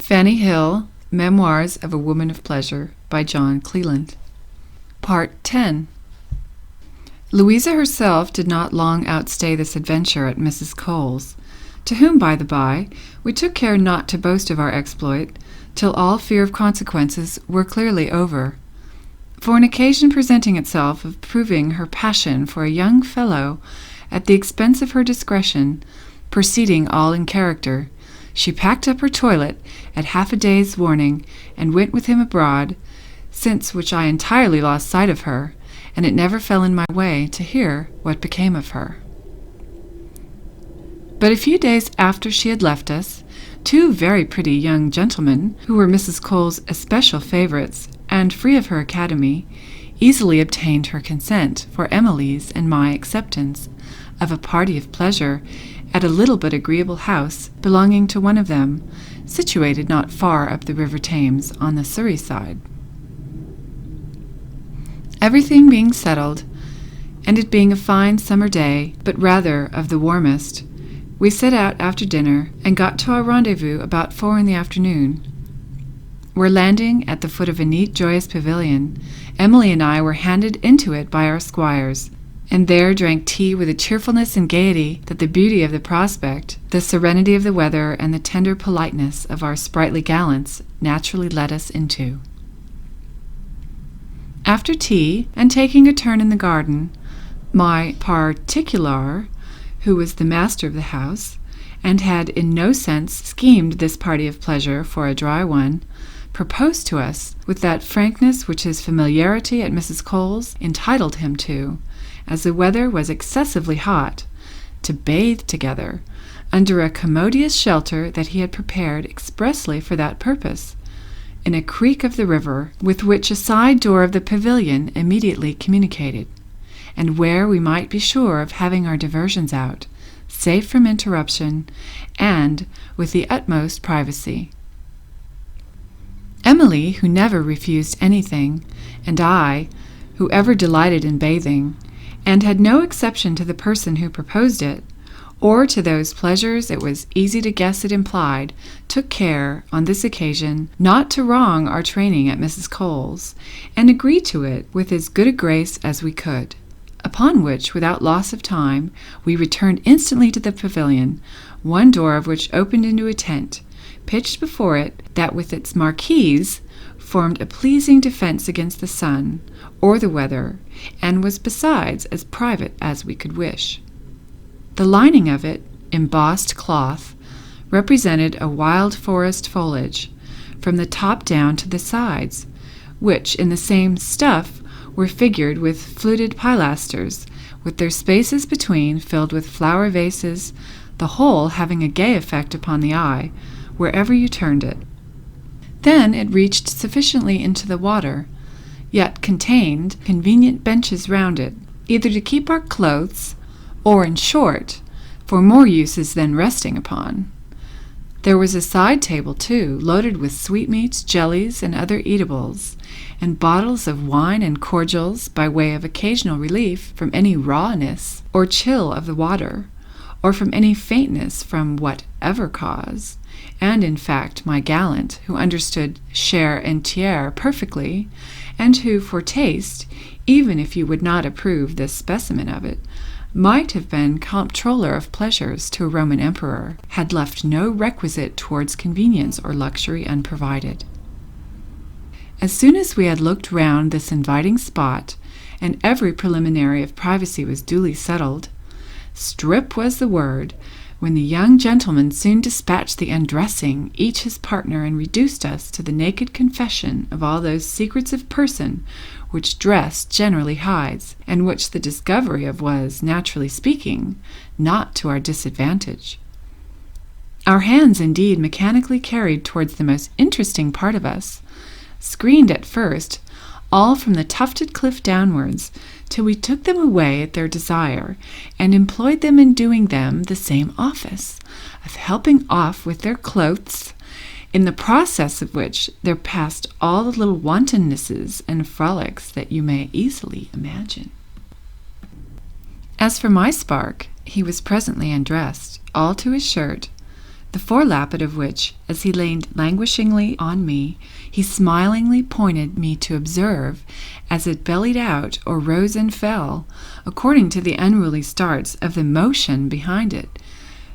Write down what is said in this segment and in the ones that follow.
Fanny Hill, Memoirs of a Woman of Pleasure by John Cleland. Part-10. Louisa herself did not long outstay this adventure at Mrs. Cole's, to whom, by the by, we took care not to boast of our exploit till all fear of consequences were clearly over, for an occasion presenting itself of proving her passion for a young fellow at the expense of her discretion, proceeding all in character, she packed up her toilet at half a day's warning and went with him abroad, since which I entirely lost sight of her, and it never fell in my way to hear what became of her. But a few days after she had left us, two very pretty young gentlemen, who were Mrs. Cole's especial favourites, and free of her academy, easily obtained her consent for Emily's and my acceptance of a party of pleasure at a little but agreeable house belonging to one of them, situated not far up the river Thames on the Surrey side. Everything being settled, and it being a fine summer day, but rather of the warmest, we set out after dinner and got to our rendezvous about 4 in the afternoon. Where landing at the foot of a neat, joyous pavilion, Emily and I were handed into it by our squires, and there drank tea with a cheerfulness and gaiety that the beauty of the prospect, the serenity of the weather, and the tender politeness of our sprightly gallants naturally led us into. After tea, and taking a turn in the garden, my particular, who was the master of the house, and had in no sense schemed this party of pleasure for a dry one, proposed to us, with that frankness which his familiarity at Mrs. Cole's entitled him to, as the weather was excessively hot, to bathe together, under a commodious shelter that he had prepared expressly for that purpose, in a creek of the river, with which a side door of the pavilion immediately communicated, and where we might be sure of having our diversions out, safe from interruption, and with the utmost privacy. Emily, who never refused anything, and I, who ever delighted in bathing, and had no exception to the person who proposed it, or to those pleasures it was easy to guess it implied, took care, on this occasion, not to wrong our training at Mrs. Cole's, and agreed to it with as good a grace as we could. Upon which, without loss of time, we returned instantly to the pavilion, one door of which opened into a tent, pitched before it, that with its marquise formed a pleasing defence against the sun, or the weather, and was besides as private as we could wish. The lining of it, embossed cloth, represented a wild forest foliage, from the top down to the sides, which in the same stuff were figured with fluted pilasters, with their spaces between filled with flower vases, the whole having a gay effect upon the eye, wherever you turned it. Then it reached sufficiently into the water, yet contained convenient benches round it, either to keep our clothes, or, in short, for more uses than resting upon. There was a side table, too, loaded with sweetmeats, jellies, and other eatables, and bottles of wine and cordials by way of occasional relief from any rawness or chill of the water, or from any faintness from whatever cause, and, in fact, my gallant, who understood share and tiers perfectly, and who, for taste, even if you would not approve this specimen of it, might have been comptroller of pleasures to a Roman emperor, had left no requisite towards convenience or luxury unprovided. As soon as we had looked round this inviting spot, and every preliminary of privacy was duly settled, strip was the word, when the young gentlemen soon dispatched the undressing, each his partner, and reduced us to the naked confession of all those secrets of person which dress generally hides, and which the discovery of was, naturally speaking, not to our disadvantage. Our hands, indeed, mechanically carried towards the most interesting part of us, screened at first, all from the tufted cliff downwards, till we took them away at their desire, and employed them in doing them the same office, of helping off with their clothes, in the process of which there passed all the little wantonnesses and frolics that you may easily imagine. As for my spark, he was presently undressed, all to his shirt, the the forelappet of which, as he leaned languishingly on me, he smilingly pointed me to observe, as it bellied out or rose and fell, according to the unruly starts of the motion behind it.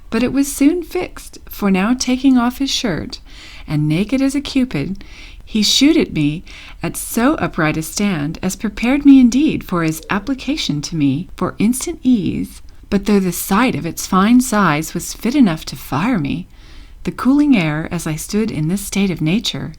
But it was soon fixed, for now taking off his shirt, and naked as a cupid, he shooed at me at so upright a stand as prepared me indeed for his application to me for instant ease. But though the sight of its fine size was fit enough to fire me, the cooling air, as I stood in this state of nature,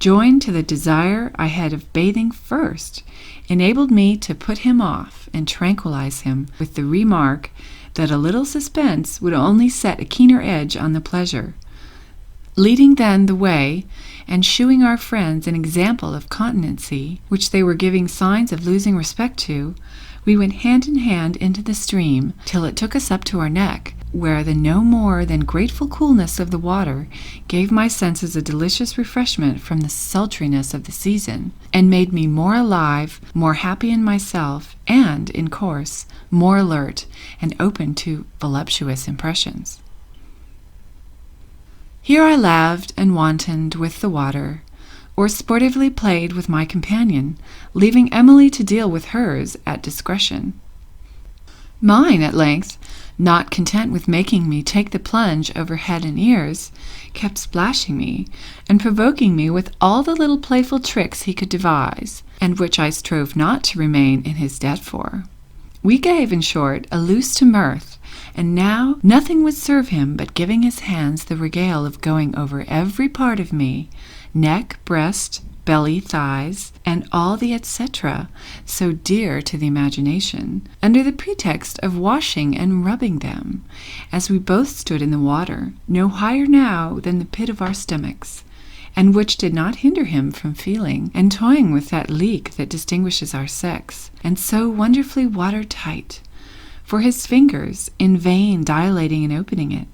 joined to the desire I had of bathing first, enabled me to put him off and tranquilize him with the remark that a little suspense would only set a keener edge on the pleasure. Leading then the way, and shewing our friends an example of continency, which they were giving signs of losing respect to, we went hand in hand into the stream till it took us up to our neck, where the no more than grateful coolness of the water gave my senses a delicious refreshment from the sultriness of the season, and made me more alive, more happy in myself, and, in course, more alert and open to voluptuous impressions. Here I laved and wantoned with the water, or sportively played with my companion, leaving Emily to deal with hers at discretion. Mine, at length, not content with making me take the plunge over head and ears, kept splashing me, and provoking me with all the little playful tricks he could devise, and which I strove not to remain in his debt for. We gave, in short, a loose to mirth, and now nothing would serve him but giving his hands the regale of going over every part of me, neck, breast, belly, thighs, and all the etc., so dear to the imagination, under the pretext of washing and rubbing them, as we both stood in the water, no higher now than the pit of our stomachs, and which did not hinder him from feeling and toying with that leak that distinguishes our sex, and so wonderfully water-tight, for his fingers, in vain dilating and opening it,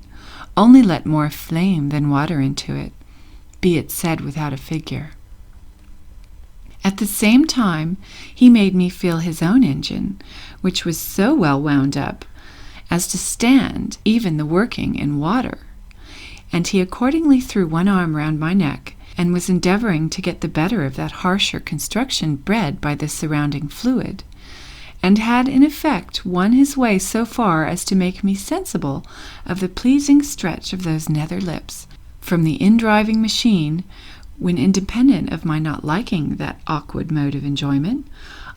only let more flame than water into it, be it said without a figure. At the same time, he made me feel his own engine, which was so well wound up as to stand even the working in water, and he accordingly threw one arm round my neck, and was endeavoring to get the better of that harsher construction bred by the surrounding fluid, and had in effect won his way so far as to make me sensible of the pleasing stretch of those nether lips from the indriving machine, when, independent of my not liking that awkward mode of enjoyment,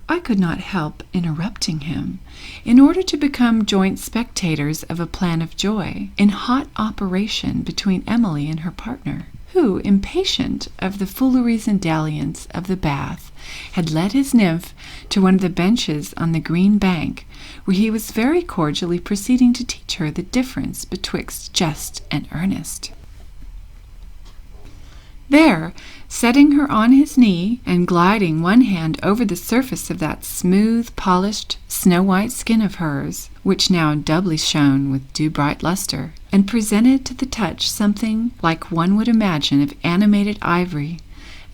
I could not help interrupting him, in order to become joint spectators of a plan of joy, in hot operation between Emily and her partner, who, impatient of the fooleries and dalliance of the bath, had led his nymph to one of the benches on the green bank, where he was very cordially proceeding to teach her the difference betwixt jest and earnest. There, setting her on his knee, and gliding one hand over the surface of that smooth, polished, snow-white skin of hers, which now doubly shone with dew-bright luster, and presented to the touch something like one would imagine of animated ivory,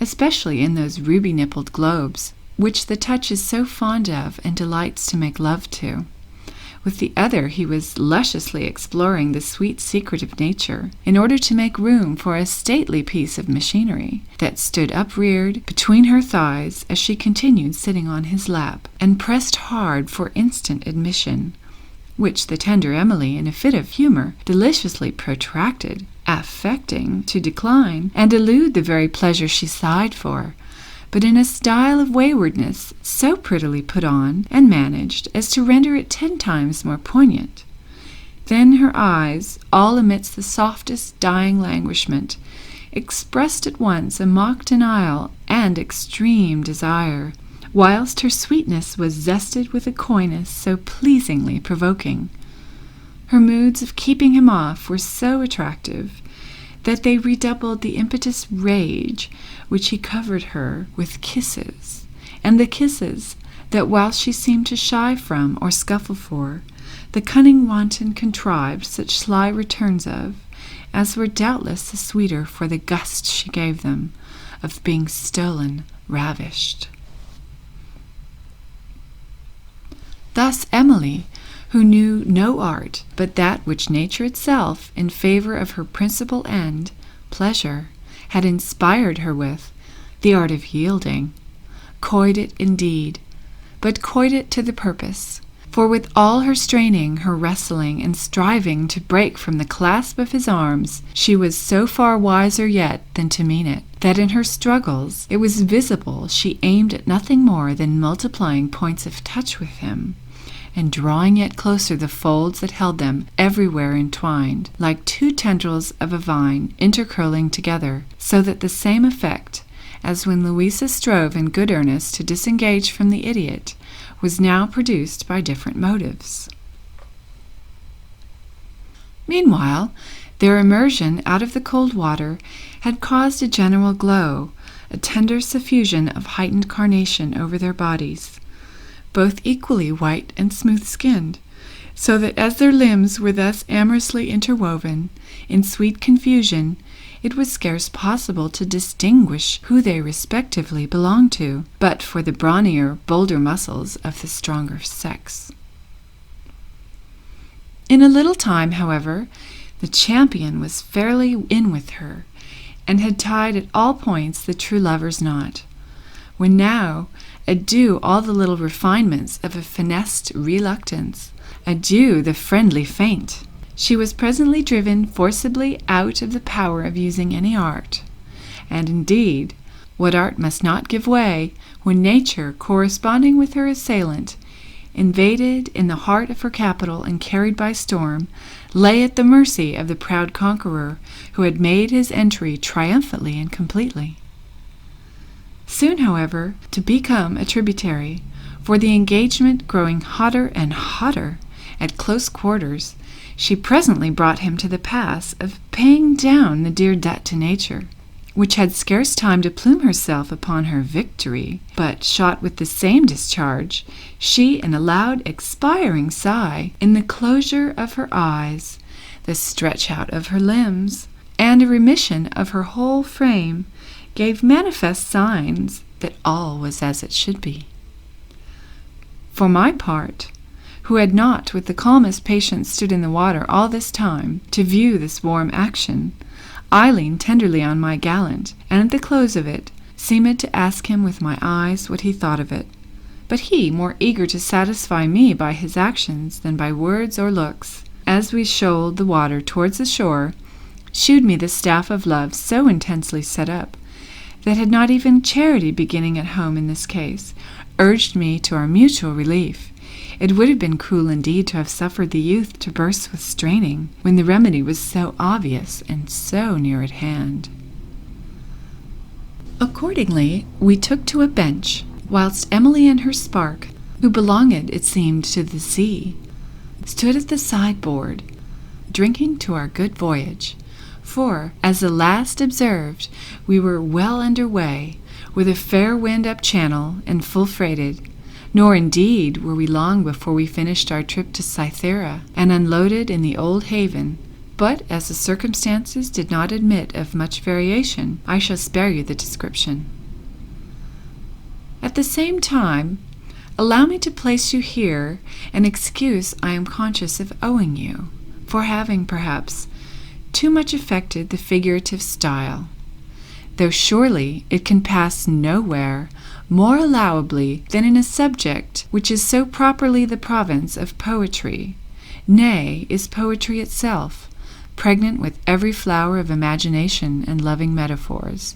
especially in those ruby-nippled globes, which the touch is so fond of and delights to make love to. With the other he was lusciously exploring the sweet secret of nature, in order to make room for a stately piece of machinery that stood upreared between her thighs as she continued sitting on his lap, and pressed hard for instant admission, which the tender Emily, in a fit of humour, deliciously protracted, affecting to decline and elude the very pleasure she sighed for, but in a style of waywardness so prettily put on and managed as to render it 10 times more poignant. Then her eyes, all amidst the softest dying languishment, expressed at once a mock denial and extreme desire, whilst her sweetness was zested with a coyness so pleasingly provoking. Her moods of keeping him off were so attractive that they redoubled the impetuous rage which he covered her with kisses, and the kisses that, while she seemed to shy from or scuffle for, the cunning wanton contrived such sly returns of, as were doubtless the sweeter for the gust she gave them of being stolen, ravished. Thus Emily, who knew no art but that which nature itself, in favor of her principal end, pleasure, had inspired her with, the art of yielding. Coyed it indeed, but coyed it to the purpose. For with all her straining, her wrestling, and striving to break from the clasp of his arms, she was so far wiser yet than to mean it, that in her struggles it was visible she aimed at nothing more than multiplying points of touch with him, and drawing yet closer the folds that held them everywhere entwined, like two tendrils of a vine intercurling together, so that the same effect, as when Louisa strove in good earnest to disengage from the idiot, was now produced by different motives. Meanwhile, their immersion out of the cold water had caused a general glow, a tender suffusion of heightened carnation over their bodies, both equally white and smooth-skinned, so that as their limbs were thus amorously interwoven, in sweet confusion, it was scarce possible to distinguish who they respectively belonged to, but for the brawnier, bolder muscles of the stronger sex. In a little time, however, the champion was fairly in with her, and had tied at all points the true lover's knot, when now, adieu all the little refinements of a finessed reluctance, adieu the friendly feint. She was presently driven forcibly out of the power of using any art, and indeed, what art must not give way, when nature, corresponding with her assailant, invaded in the heart of her capital and carried by storm, lay at the mercy of the proud conqueror who had made his entry triumphantly and completely. Soon, however, to become a tributary, for the engagement growing hotter and hotter at close quarters, she presently brought him to the pass of paying down the dear debt to nature, which had scarce time to plume herself upon her victory, but shot with the same discharge, she in a loud expiring sigh, in the closure of her eyes, the stretch out of her limbs, and a remission of her whole frame, gave manifest signs that all was as it should be. For my part, who had not with the calmest patience stood in the water all this time to view this warm action, I leaned tenderly on my gallant, and at the close of it seemed to ask him with my eyes what he thought of it. But he, more eager to satisfy me by his actions than by words or looks, as we shoaled the water towards the shore, shewed me the staff of love so intensely set up, that had not even charity beginning at home in this case, urged me to our mutual relief, it would have been cruel indeed to have suffered the youth to burst with straining, when the remedy was so obvious and so near at hand. Accordingly, we took to a bench, whilst Emily and her spark, who belonged, it seemed, to the sea, stood at the sideboard, drinking to our good voyage, for, as the last observed, we were well under way, with a fair wind up channel and full freighted, nor indeed were we long before we finished our trip to Cythera and unloaded in the old haven, but as the circumstances did not admit of much variation, I shall spare you the description. At the same time, allow me to place you here an excuse I am conscious of owing you, for having, perhaps, too much affected the figurative style, though surely it can pass nowhere more allowably than in a subject which is so properly the province of poetry, nay, is poetry itself, pregnant with every flower of imagination and loving metaphors,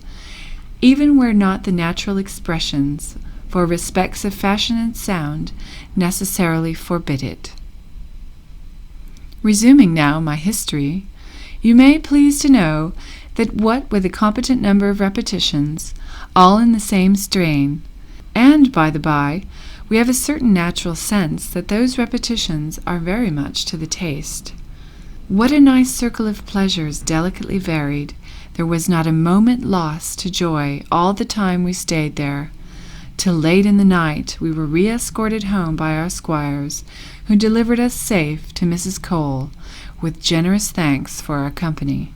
even where not the natural expressions, for respects of fashion and sound, necessarily forbid it. Resuming now my history, you may please to know that what with a competent number of repetitions, all in the same strain, and, by the by, we have a certain natural sense that those repetitions are very much to the taste. What a nice circle of pleasures delicately varied! There was not a moment lost to joy all the time we stayed there. Till late in the night we were re-escorted home by our squires, who delivered us safe to Mrs. Cole, with generous thanks for our company.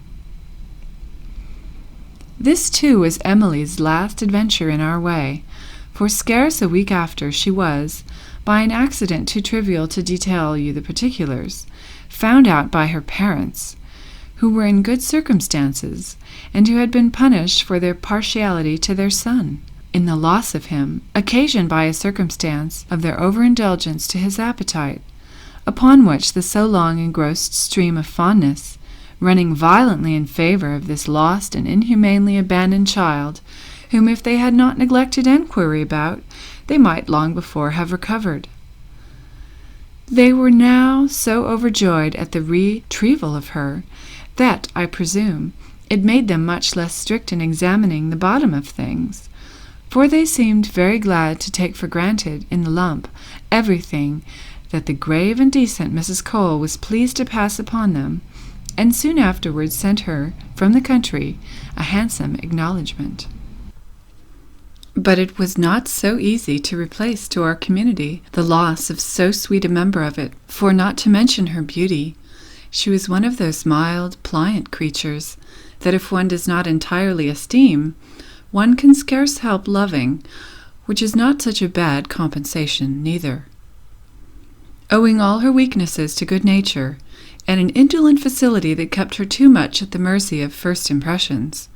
This, too, was Emily's last adventure in our way, for scarce a week after she was, by an accident too trivial to detail you the particulars, found out by her parents, who were in good circumstances, and who had been punished for their partiality to their son, in the loss of him, occasioned by a circumstance of their overindulgence to his appetite, upon which the so long engrossed stream of fondness, running violently in favor of this lost and inhumanely abandoned child, whom if they had not neglected enquiry about, they might long before have recovered. They were now so overjoyed at the retrieval of her, that, I presume, it made them much less strict in examining the bottom of things, for they seemed very glad to take for granted, in the lump, everything that the grave and decent Mrs. Cole was pleased to pass upon them, and soon afterwards sent her, from the country, a handsome acknowledgment. But it was not so easy to replace to our community the loss of so sweet a member of it, for not to mention her beauty, she was one of those mild, pliant creatures that if one does not entirely esteem, one can scarce help loving, which is not such a bad compensation neither. Owing all her weaknesses to good nature, and an indolent facility that kept her too much at the mercy of first impressions,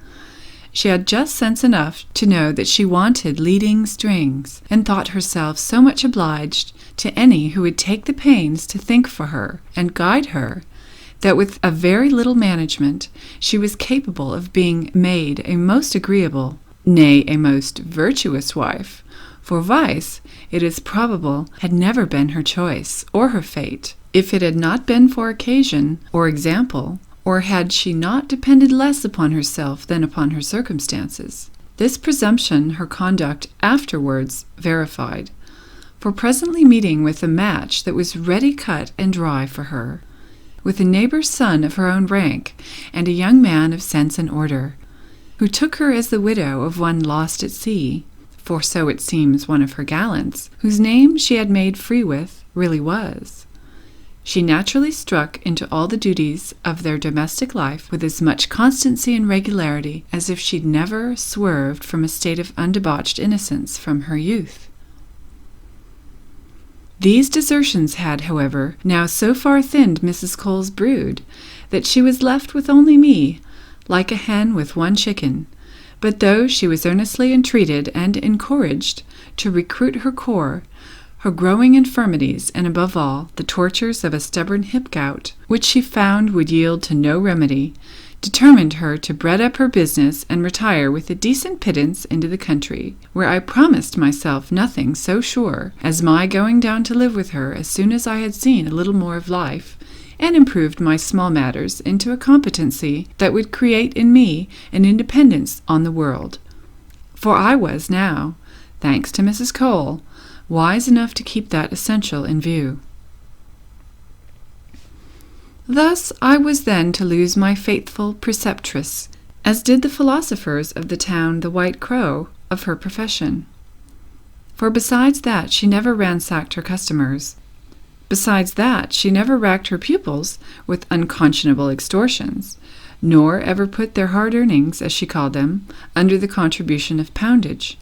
she had just sense enough to know that she wanted leading strings, and thought herself so much obliged to any who would take the pains to think for her and guide her, that with a very little management she was capable of being made a most agreeable, nay, a most virtuous wife, for vice, it is probable, had never been her choice or her fate, if it had not been for occasion or example, or had she not depended less upon herself than upon her circumstances. This presumption her conduct afterwards verified, for presently meeting with a match that was ready cut and dry for her, with a neighbour's son of her own rank, and a young man of sense and order, who took her as the widow of one lost at sea, for so it seems one of her gallants, whose name she had made free with, really was. She naturally struck into all the duties of their domestic life with as much constancy and regularity as if she'd never swerved from a state of undebauched innocence from her youth. These desertions had, however, now so far thinned Mrs. Cole's brood that she was left with only me, like a hen with one chicken. But though she was earnestly entreated and encouraged to recruit her corps, her growing infirmities, and above all, the tortures of a stubborn hip gout, which she found would yield to no remedy, determined her to bread up her business and retire with a decent pittance into the country, where I promised myself nothing so sure as my going down to live with her as soon as I had seen a little more of life, and improved my small matters into a competency that would create in me an independence on the world. For I was now, thanks to Mrs. Cole, wise enough to keep that essential in view. Thus I was then to lose my faithful preceptress, as did the philosophers of the town the White Crow of her profession. For besides that she never ransacked her customers. Besides that she never racked her pupils with unconscionable extortions, nor ever put their hard earnings, as she called them, under the contribution of poundage.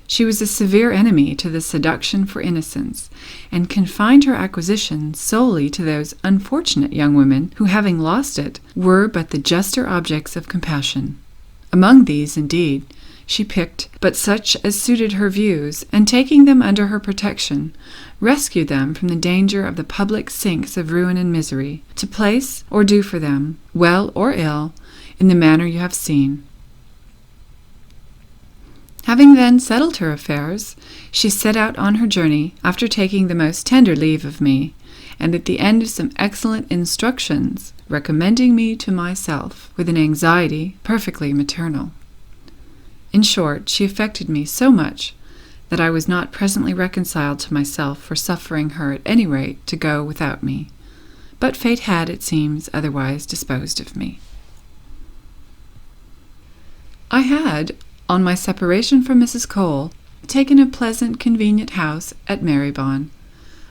She was a severe enemy to the seduction for innocence, and confined her acquisitions solely to those unfortunate young women who, having lost it, were but the juster objects of compassion. Among these, indeed, she picked but such as suited her views, and taking them under her protection, rescued them from the danger of the public sinks of ruin and misery, to place or do for them, well or ill, in the manner you have seen. Having then settled her affairs, she set out on her journey after taking the most tender leave of me, and at the end of some excellent instructions, recommending me to myself with an anxiety perfectly maternal. In short, she affected me so much that I was not presently reconciled to myself for suffering her at any rate to go without me, but fate had, it seems, otherwise disposed of me. I had, on my separation from Mrs. Cole, taken a pleasant, convenient house at Marybone,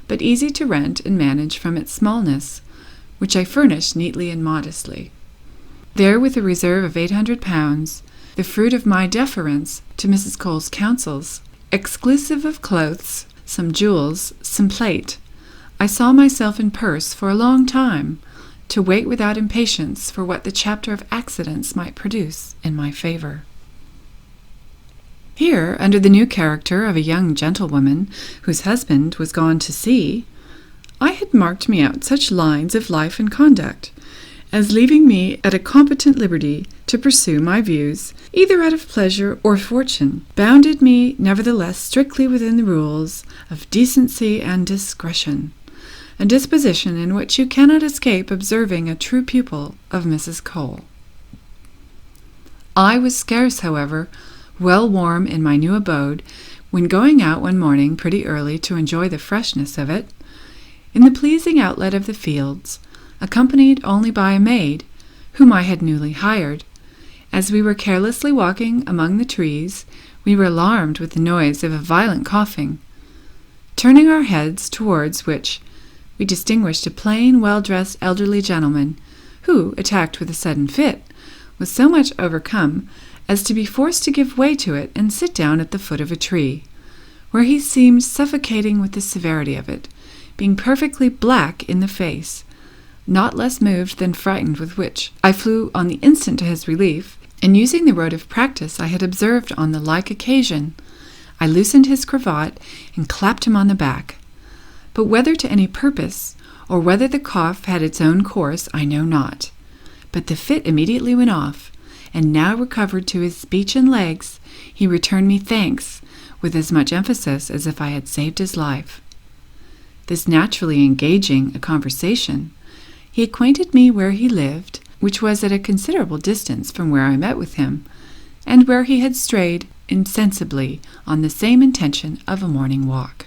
but easy to rent and manage from its smallness, which I furnished neatly and modestly. There, with a reserve of £800, the fruit of my deference to Mrs. Cole's counsels, exclusive of clothes, some jewels, some plate. I saw myself in purse for a long time, to wait without impatience for what the chapter of accidents might produce in my favor. Here, under the new character of a young gentlewoman whose husband was gone to sea, I had marked me out such lines of life and conduct as leaving me at a competent liberty to pursue my views, either out of pleasure or fortune, bounded me nevertheless strictly within the rules of decency and discretion, a disposition in which you cannot escape observing a true pupil of Mrs. Cole. I was scarce, however, well warm in my new abode, when going out one morning pretty early to enjoy the freshness of it, in the pleasing outlet of the fields, accompanied only by a maid, whom I had newly hired. As we were carelessly walking among the trees, we were alarmed with the noise of a violent coughing. Turning our heads towards which, we distinguished a plain, well-dressed elderly gentleman, who, attacked with a sudden fit, was so much overcome as to be forced to give way to it and sit down at the foot of a tree, where he seemed suffocating with the severity of it, being perfectly black in the face, not less moved than frightened, with which I flew on the instant to his relief, and using the road of practice I had observed on the like occasion, I loosened his cravat and clapped him on the back. But whether to any purpose, or whether the cough had its own course, I know not. But the fit immediately went off, and now recovered to his speech and legs, he returned me thanks with as much emphasis as if I had saved his life. This naturally engaging a conversation, he acquainted me where he lived, which was at a considerable distance from where I met with him, and where he had strayed insensibly on the same intention of a morning walk.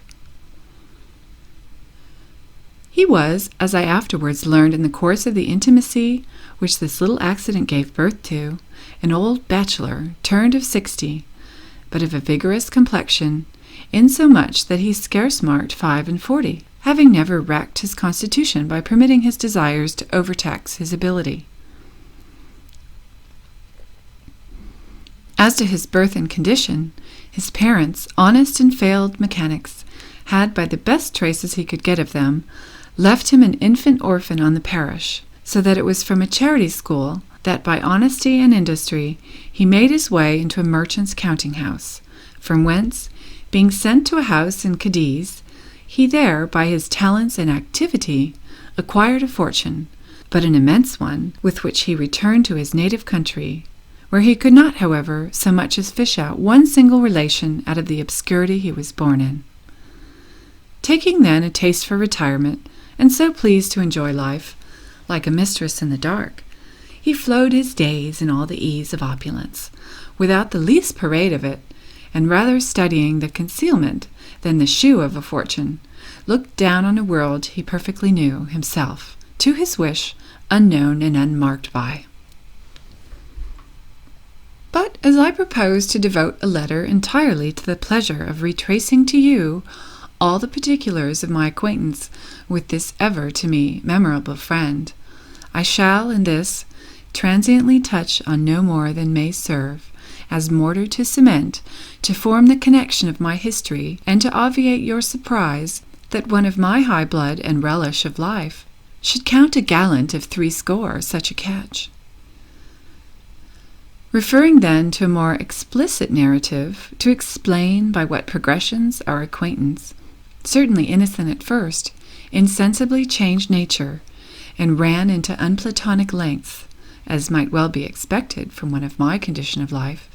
He was, as I afterwards learned in the course of the intimacy which this little accident gave birth to, an old bachelor, turned of 60, but of a vigorous complexion, insomuch that he scarce marked 45, having never wrecked his constitution by permitting his desires to overtax his ability. As to his birth and condition, his parents, honest and failed mechanics, had, by the best traces he could get of them, left him an infant orphan on the parish, so that it was from a charity school that by honesty and industry he made his way into a merchant's counting-house, from whence, being sent to a house in Cadiz, he there, by his talents and activity, acquired a fortune, but an immense one, with which he returned to his native country, where he could not, however, so much as fish out one single relation out of the obscurity he was born in. Taking then a taste for retirement, and so pleased to enjoy life, like a mistress in the dark, he flowed his days in all the ease of opulence, without the least parade of it, and rather studying the concealment than the shew of a fortune, looked down on a world he perfectly knew himself, to his wish, unknown and unmarked by. But as I propose to devote a letter entirely to the pleasure of retracing to you all the particulars of my acquaintance with this ever to me memorable friend, I shall in this transiently touch on no more than may serve as mortar to cement, to form the connection of my history, and to obviate your surprise that one of my high blood and relish of life should count a gallant of 80 such a catch. Referring then to a more explicit narrative, to explain by what progressions our acquaintance, certainly innocent at first, insensibly changed nature, and ran into unplatonic lengths, as might well be expected from one of my condition of life,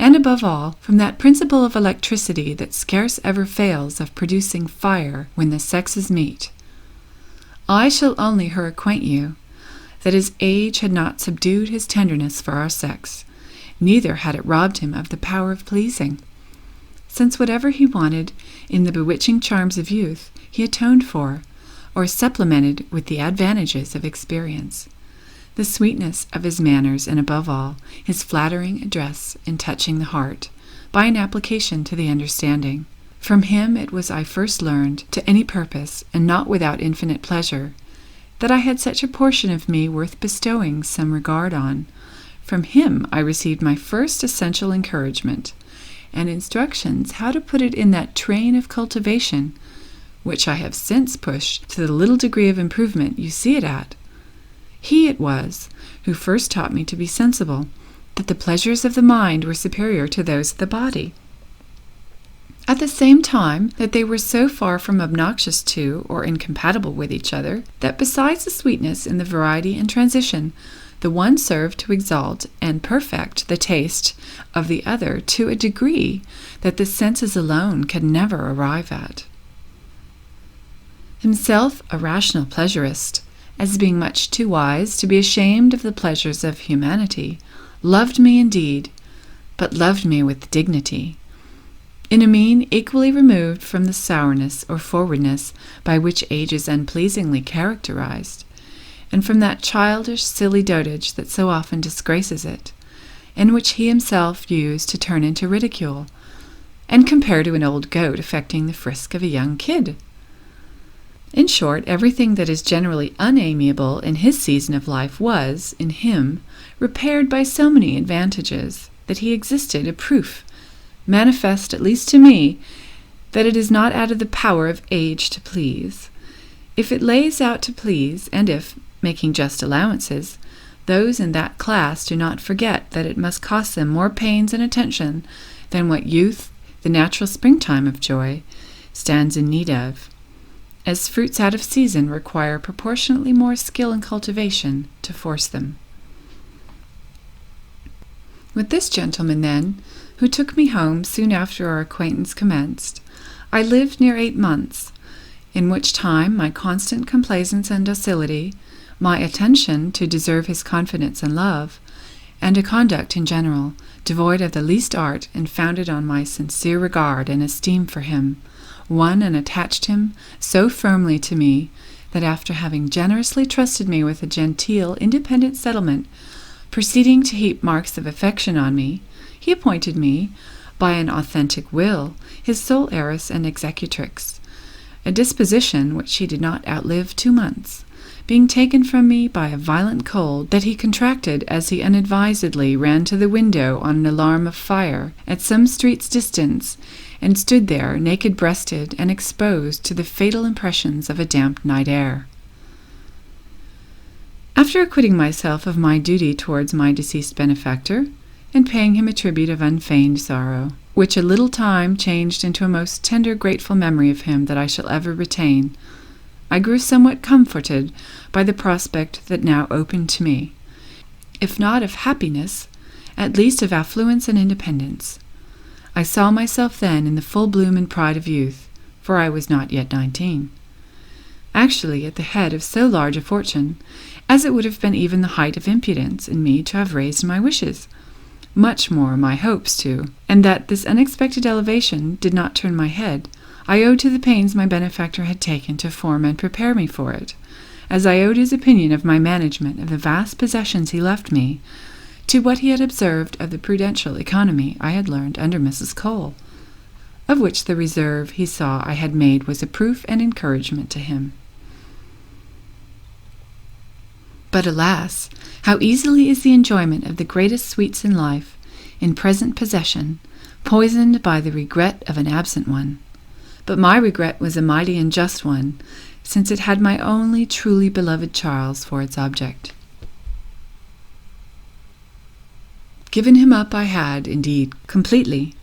and above all, from that principle of electricity that scarce ever fails of producing fire when the sexes meet. I shall only her acquaint you, that his age had not subdued his tenderness for our sex, neither had it robbed him of the power of pleasing, since whatever he wanted in the bewitching charms of youth he atoned for, or supplemented with the advantages of experience. The sweetness of his manners, and above all, his flattering address in touching the heart, by an application to the understanding. From him it was I first learned, to any purpose, and not without infinite pleasure, that I had such a portion of me worth bestowing some regard on. From him I received my first essential encouragement, and instructions how to put it in that train of cultivation, which I have since pushed to the little degree of improvement you see it at. He it was who first taught me to be sensible that the pleasures of the mind were superior to those of the body, at the same time that they were so far from obnoxious to or incompatible with each other, that besides the sweetness in the variety and transition, the one served to exalt and perfect the taste of the other to a degree that the senses alone can never arrive at. Himself a rational pleasurist, as being much too wise to be ashamed of the pleasures of humanity, loved me indeed, but loved me with dignity, in a mean equally removed from the sourness or forwardness by which age is unpleasingly characterized, and from that childish, silly dotage that so often disgraces it, and which he himself used to turn into ridicule, and compare to an old goat affecting the frisk of a young kid. In short, everything that is generally unamiable in his season of life was, in him, repaired by so many advantages, that he existed a proof, manifest at least to me, that it is not out of the power of age to please. If it lays out to please, and if, making just allowances, those in that class do not forget that it must cost them more pains and attention than what youth, the natural springtime of joy, stands in need of, as fruits out of season require proportionately more skill and cultivation to force them. With this gentleman, then, who took me home soon after our acquaintance commenced, I lived near 8 months, in which time my constant complaisance and docility, my attention to deserve his confidence and love, and a conduct in general, devoid of the least art and founded on my sincere regard and esteem for him, won and attached him so firmly to me that after having generously trusted me with a genteel, independent settlement, proceeding to heap marks of affection on me, he appointed me, by an authentic will, his sole heiress and executrix, a disposition which he did not outlive 2 months, being taken from me by a violent cold that he contracted as he unadvisedly ran to the window on an alarm of fire at some street's distance, and stood there naked-breasted and exposed to the fatal impressions of a damp night air. After acquitting myself of my duty towards my deceased benefactor, and paying him a tribute of unfeigned sorrow, which a little time changed into a most tender, grateful memory of him that I shall ever retain, I grew somewhat comforted by the prospect that now opened to me, if not of happiness, at least of affluence and independence. I saw myself then in the full bloom and pride of youth, for I was not yet 19, actually at the head of so large a fortune, as it would have been even the height of impudence in me to have raised my wishes, much more my hopes to, and that this unexpected elevation did not turn my head, I owed to the pains my benefactor had taken to form and prepare me for it, as I owed his opinion of my management of the vast possessions he left me, to what he had observed of the prudential economy I had learned under Mrs. Cole, of which the reserve he saw I had made was a proof and encouragement to him. But alas, how easily is the enjoyment of the greatest sweets in life, in present possession, poisoned by the regret of an absent one. But my regret was a mighty and just one, since it had my only truly beloved Charles for its object. Given him up I had, indeed, completely,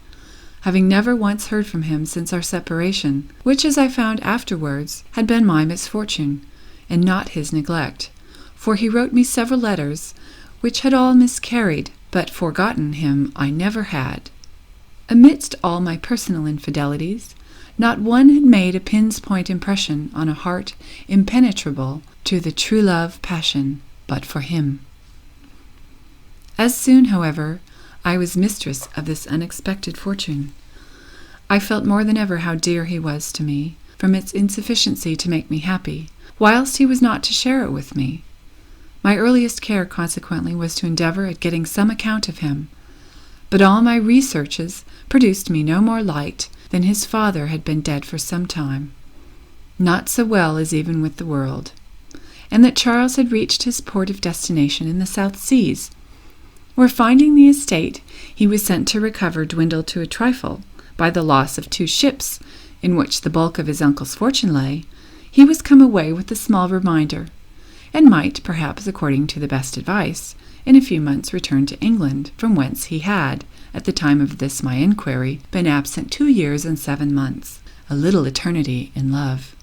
having never once heard from him since our separation, which, as I found afterwards, had been my misfortune, and not his neglect, for he wrote me several letters, which had all miscarried, but forgotten him I never had. Amidst all my personal infidelities, not one had made a pin's point impression on a heart impenetrable to the true love passion but for him. As soon, however, I was mistress of this unexpected fortune, I felt more than ever how dear he was to me, from its insufficiency to make me happy, whilst he was not to share it with me. My earliest care, consequently, was to endeavour at getting some account of him, but all my researches produced me no more light than his father had been dead for some time, not so well as even with the world, and that Charles had reached his port of destination in the South Seas, where finding the estate he was sent to recover dwindled to a trifle by the loss of 2 ships, in which the bulk of his uncle's fortune lay, he was come away with a small reminder, and might, perhaps according to the best advice, in a few months return to England, from whence he had, at the time of this my inquiry, been absent 2 years and 7 months, a little eternity in love.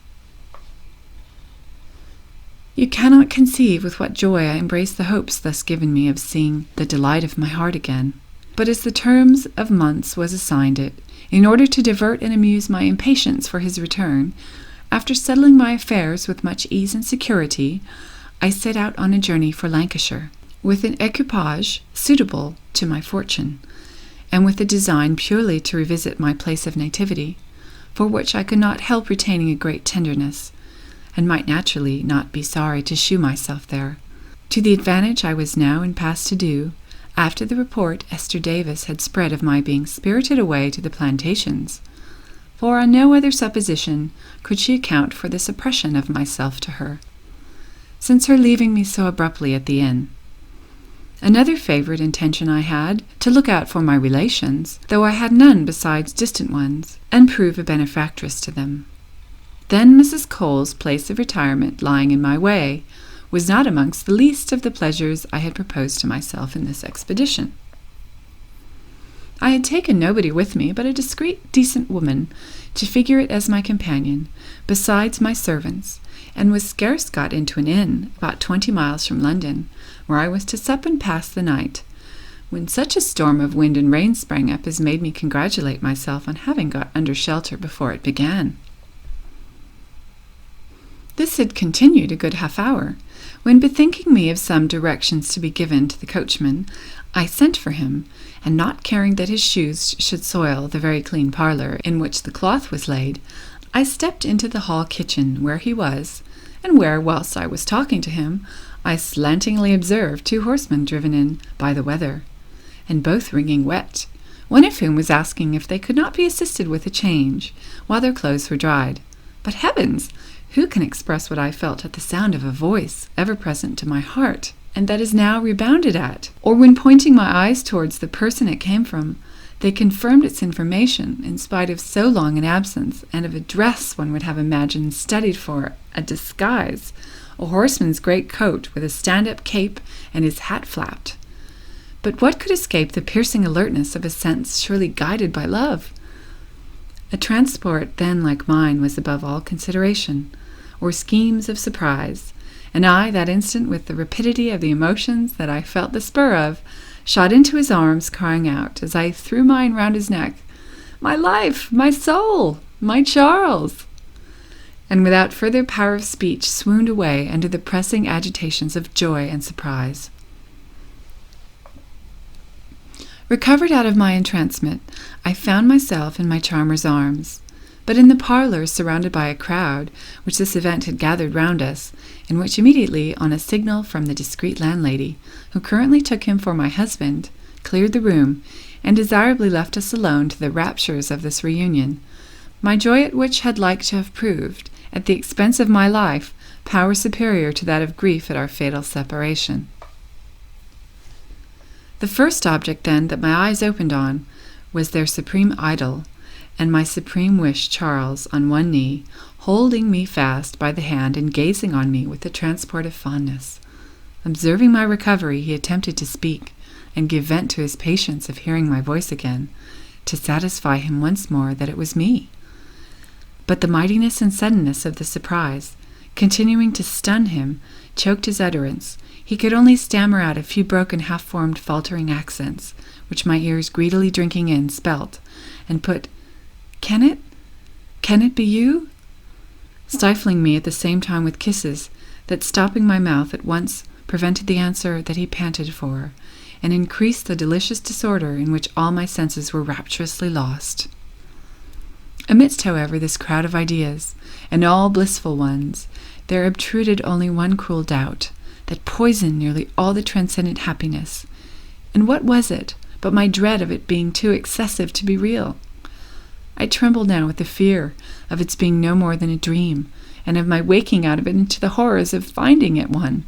You cannot conceive with what joy I embraced the hopes thus given me of seeing the delight of my heart again. But as the terms of months was assigned it, in order to divert and amuse my impatience for his return, after settling my affairs with much ease and security, I set out on a journey for Lancashire, with an equipage suitable to my fortune, and with a design purely to revisit my place of nativity, for which I could not help retaining a great tenderness, and might naturally not be sorry to shew myself there, to the advantage I was now in pass to do, after the report Esther Davis had spread of my being spirited away to the plantations, for on no other supposition could she account for the suppression of myself to her, since her leaving me so abruptly at the inn. Another favourite intention I had, to look out for my relations, though I had none besides distant ones, and prove a benefactress to them. Then Mrs. Cole's place of retirement lying in my way was not amongst the least of the pleasures I had proposed to myself in this expedition. I had taken nobody with me but a discreet, decent woman to figure it as my companion, besides my servants, and was scarce got into an inn about 20 miles from London, where I was to sup and pass the night, when such a storm of wind and rain sprang up as made me congratulate myself on having got under shelter before it began. This had continued a good half-hour, when, bethinking me of some directions to be given to the coachman, I sent for him, and not caring that his shoes should soil the very clean parlour in which the cloth was laid, I stepped into the hall kitchen where he was, and where, whilst I was talking to him, I slantingly observed 2 horsemen driven in by the weather, and both wringing wet, one of whom was asking if they could not be assisted with a change, while their clothes were dried. But heavens! Who can express what I felt at the sound of a voice ever present to my heart, and that is now rebounded at? Or when pointing my eyes towards the person it came from, they confirmed its information, in spite of so long an absence, and of a dress one would have imagined studied for a disguise, a horseman's great coat with a stand-up cape, and his hat flapped. But what could escape the piercing alertness of a sense surely guided by love? A transport then like mine was above all consideration, or schemes of surprise, and I, that instant, with the rapidity of the emotions that I felt the spur of, shot into his arms, crying out, as I threw mine round his neck, "My life, my soul, my Charles!" and without further power of speech swooned away under the pressing agitations of joy and surprise. Recovered out of my entrancement, I found myself in my charmer's arms, but in the parlour, surrounded by a crowd, which this event had gathered round us, in which immediately, on a signal from the discreet landlady, who currently took him for my husband, cleared the room, and desirably left us alone to the raptures of this reunion, my joy at which had like to have proved, at the expense of my life, power superior to that of grief at our fatal separation. The first object, then, that my eyes opened on was their supreme idol, and my supreme wish, Charles, on one knee, holding me fast by the hand and gazing on me with a transport of fondness. Observing my recovery, he attempted to speak, and give vent to his patience of hearing my voice again, to satisfy him once more that it was me. But the mightiness and suddenness of the surprise, continuing to stun him, choked his utterance. He could only stammer out a few broken, half-formed, faltering accents, which my ears, greedily drinking in, spelt, and put, Can it be you?" stifling me at the same time with kisses that, stopping my mouth at once, prevented the answer that he panted for, and increased the delicious disorder in which all my senses were rapturously lost. Amidst, however, this crowd of ideas, and all blissful ones, there obtruded only one cruel doubt, that poisoned nearly all the transcendent happiness. And what was it but my dread of it being too excessive to be real? I trembled now with the fear of its being no more than a dream, and of my waking out of it into the horrors of finding it one.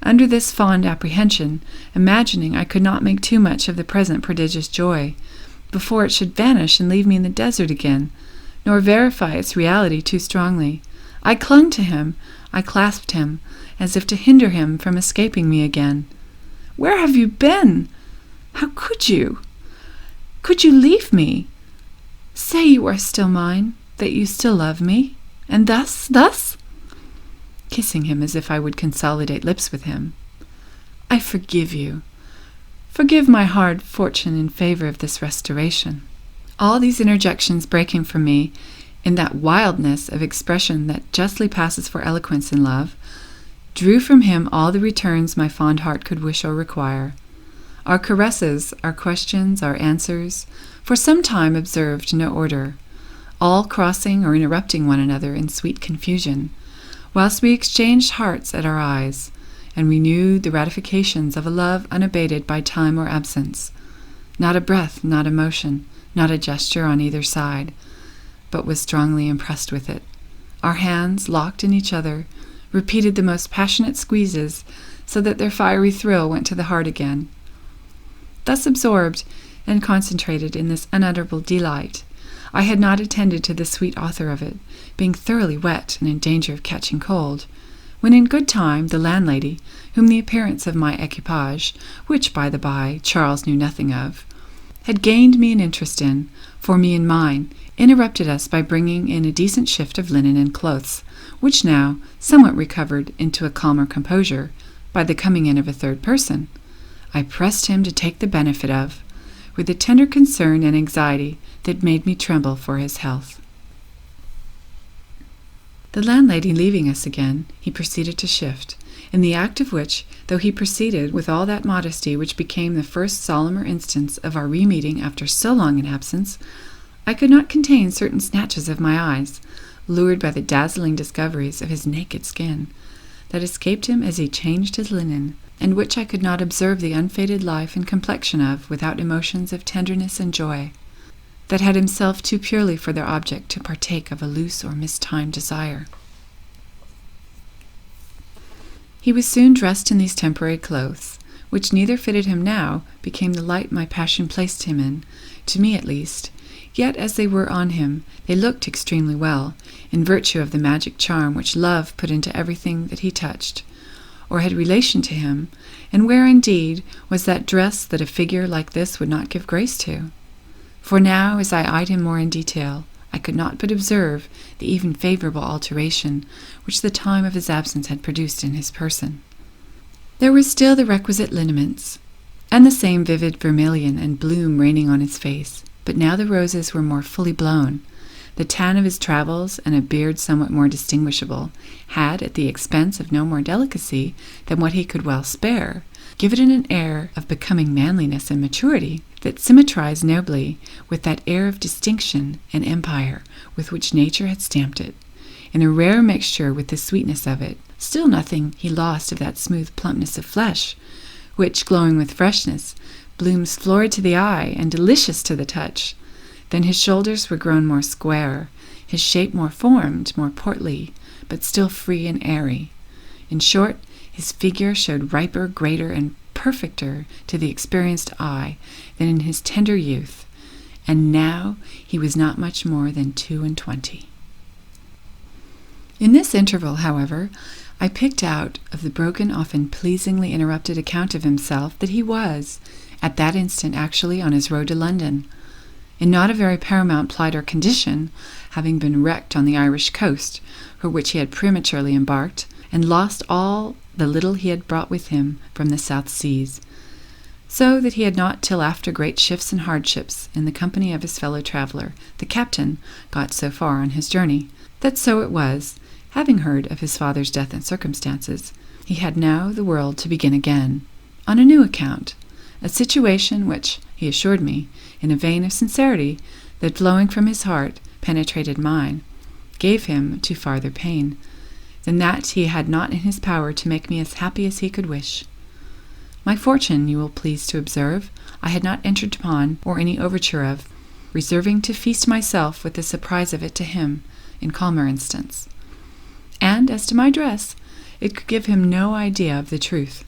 under this fond apprehension, imagining I could not make too much of the present prodigious joy, before it should vanish and leave me in the desert again, nor verify its reality too strongly. I clung to him, I clasped him, as if to hinder him from escaping me again. "Where have you been? How could you? Could you leave me? Say you are still mine, that you still love me, and thus?" Kissing him as if I would consolidate lips with him. "I forgive you. Forgive my hard fortune in favor of this restoration." All these interjections breaking from me in that wildness of expression that justly passes for eloquence in love, drew from him all the returns my fond heart could wish or require. Our caresses, our questions, our answers, for some time observed no order, all crossing or interrupting one another in sweet confusion, whilst we exchanged hearts at our eyes, and renewed the ratifications of a love unabated by time or absence. Not a breath, not a motion, not a gesture on either side, but was strongly impressed with it. Our hands, locked in each other, repeated the most passionate squeezes, so that their fiery thrill went to the heart again. Thus absorbed and concentrated in this unutterable delight, I had not attended to the sweet author of it, being thoroughly wet and in danger of catching cold, when in good time the landlady, whom the appearance of my equipage, which, by the by, Charles knew nothing of, had gained me an interest in, for me and mine, interrupted us by bringing in a decent shift of linen and clothes, which now, somewhat recovered into a calmer composure, by the coming in of a third person, I pressed him to take the benefit of, with a tender concern and anxiety that made me tremble for his health. The landlady leaving us again, he proceeded to shift, in the act of which, though he proceeded with all that modesty which became the first solemner instance of our re-meeting after so long an absence, I could not contain certain snatches of my eyes, lured by the dazzling discoveries of his naked skin, that escaped him as he changed his linen, and which I could not observe the unfaded life and complexion of without emotions of tenderness and joy, that had himself too purely for their object to partake of a loose or mistimed desire. He was soon dressed in these temporary clothes, which neither fitted him now, became the light my passion placed him in, to me at least, yet as they were on him, they looked extremely well, in virtue of the magic charm which love put into everything that he touched, or had relation to him, and where indeed was that dress that a figure like this would not give grace to? For now, as I eyed him more in detail, I could not but observe the even favorable alteration which the time of his absence had produced in his person. There were still the requisite lineaments, and the same vivid vermilion and bloom reigning on his face, but now the roses were more fully blown. The tan of his travels, and a beard somewhat more distinguishable, had, at the expense of no more delicacy than what he could well spare, given it an air of becoming manliness and maturity that symmetrized nobly with that air of distinction and empire with which nature had stamped it, in a rare mixture with the sweetness of it. Still nothing he lost of that smooth plumpness of flesh, which, glowing with freshness, blooms florid to the eye and delicious to the touch. Then his shoulders were grown more square, his shape more formed, more portly, but still free and airy. In short, his figure showed riper, greater, and perfecter to the experienced eye than in his tender youth, and now he was not much more than 22. In this interval, however, I picked out of the broken, often pleasingly interrupted account of himself that he was, at that instant, actually on his road to London, in not a very paramount plight or condition, having been wrecked on the Irish coast, for which he had prematurely embarked, and lost all the little he had brought with him from the South Seas, so that he had not till after great shifts and hardships, in the company of his fellow traveller, the captain, got so far on his journey, that so it was, having heard of his father's death and circumstances, he had now the world to begin again, on a new account, a situation which, he assured me, in a vein of sincerity that flowing from his heart penetrated mine, gave him to farther pain, than that he had not in his power to make me as happy as he could wish. My fortune, you will please to observe, I had not entered upon, or any overture of, reserving to feast myself with the surprise of it to him, in calmer instants. And as to my dress, it could give him no idea of the truth,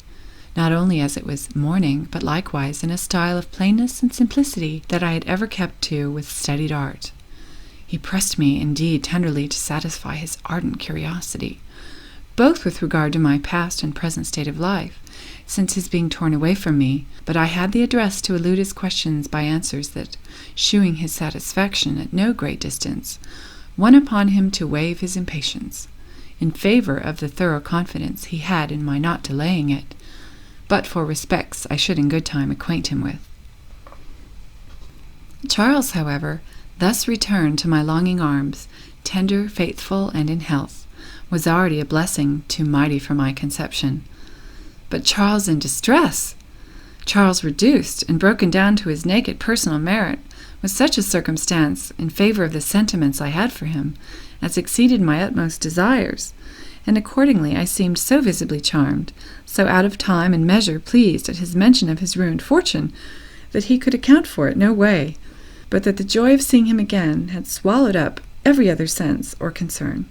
not only as it was morning, but likewise in a style of plainness and simplicity that I had ever kept to with studied art. He pressed me, indeed, tenderly to satisfy his ardent curiosity, both with regard to my past and present state of life, since his being torn away from me, but I had the address to elude his questions by answers that, shewing his satisfaction at no great distance, won upon him to waive his impatience, in favor of the thorough confidence he had in my not delaying it, but for respects I should in good time acquaint him with. Charles, however, thus returned to my longing arms, tender, faithful, and in health, was already a blessing too mighty for my conception. But Charles in distress, Charles reduced and broken down to his naked personal merit, was such a circumstance in favor of the sentiments I had for him as exceeded my utmost desires, and accordingly I seemed so visibly charmed, so out of time and measure pleased at his mention of his ruined fortune, that he could account for it no way, but that the joy of seeing him again had swallowed up every other sense or concern.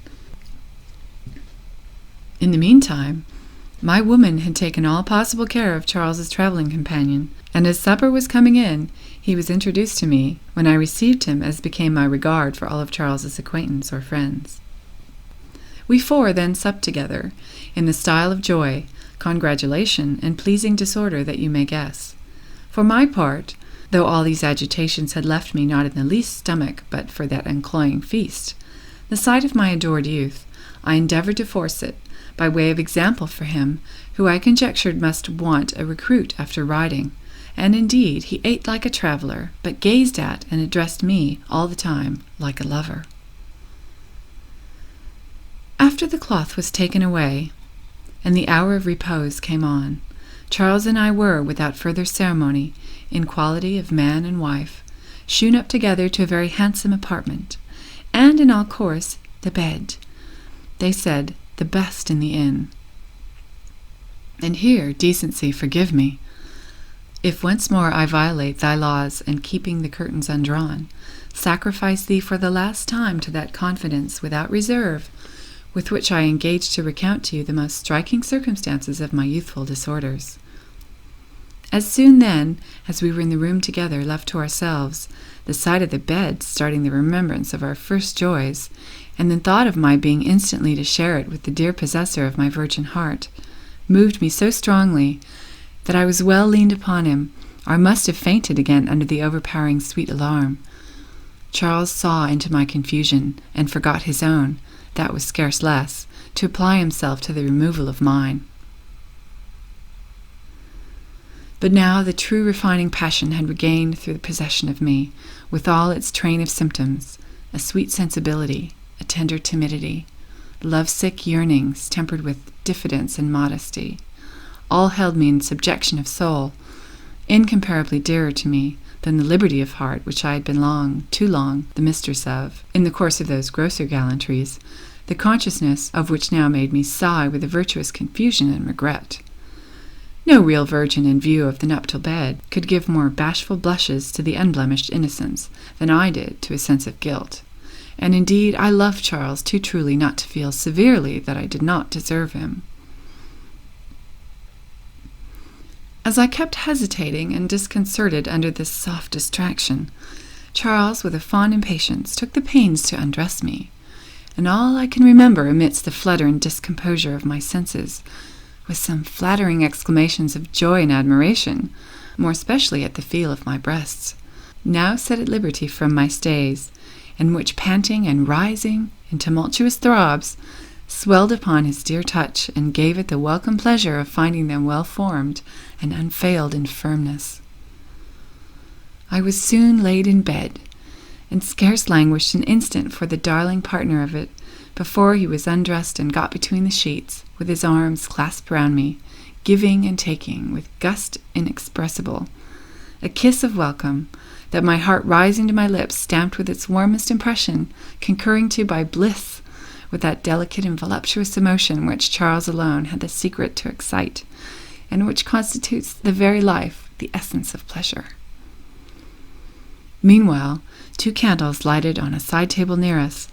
In the meantime, my woman had taken all possible care of Charles's traveling companion, and as supper was coming in, he was introduced to me, when I received him as became my regard for all of Charles's acquaintance or friends. We four then supped together, in the style of joy, congratulation, and pleasing disorder that you may guess. For my part, though all these agitations had left me not in the least stomach but for that uncloying feast, the sight of my adored youth, I endeavored to force it, by way of example for him, who I conjectured must want a recruit after riding, and indeed he ate like a traveller, but gazed at and addressed me all the time like a lover. After the cloth was taken away, and the hour of repose came on, Charles and I were, without further ceremony, in quality of man and wife, shewn up together to a very handsome apartment, and in all course the bed, they said, the best in the inn. And here, decency, forgive me, if once more I violate thy laws and keeping the curtains undrawn, sacrifice thee for the last time to that confidence without reserve, with which I engaged to recount to you the most striking circumstances of my youthful disorders. As soon then as we were in the room together, left to ourselves, the sight of the bed starting the remembrance of our first joys, and the thought of my being instantly to share it with the dear possessor of my virgin heart, moved me so strongly that I was well leaned upon him, or I must have fainted again under the overpowering sweet alarm. Charles saw into my confusion, and forgot his own, that was scarce less, to apply himself to the removal of mine. But now the true refining passion had regained through the possession of me, with all its train of symptoms, a sweet sensibility, a tender timidity, love-sick yearnings tempered with diffidence and modesty, all held me in subjection of soul, incomparably dearer to me than the liberty of heart which I had been too long, the mistress of, in the course of those grosser gallantries, the consciousness of which now made me sigh with a virtuous confusion and regret. No real virgin in view of the nuptial bed could give more bashful blushes to the unblemished innocence than I did to a sense of guilt. And indeed I loved Charles too truly not to feel severely that I did not deserve him. As I kept hesitating and disconcerted under this soft distraction, Charles, with a fond impatience, took the pains to undress me, and all I can remember amidst the flutter and discomposure of my senses was some flattering exclamations of joy and admiration, more especially at the feel of my breasts, now set at liberty from my stays, and which, panting and rising in tumultuous throbs, swelled upon his dear touch, and gave it the welcome pleasure of finding them well formed and unfailed in firmness. I was soon laid in bed, and scarce languished an instant for the darling partner of it, before he was undressed and got between the sheets, with his arms clasped round me, giving and taking, with gust inexpressible, a kiss of welcome, that my heart rising to my lips stamped with its warmest impression, concurring to by bliss, with that delicate and voluptuous emotion which Charles alone had the secret to excite, and which constitutes the very life, the essence of pleasure. Meanwhile, 2 candles lighted on a side table near us,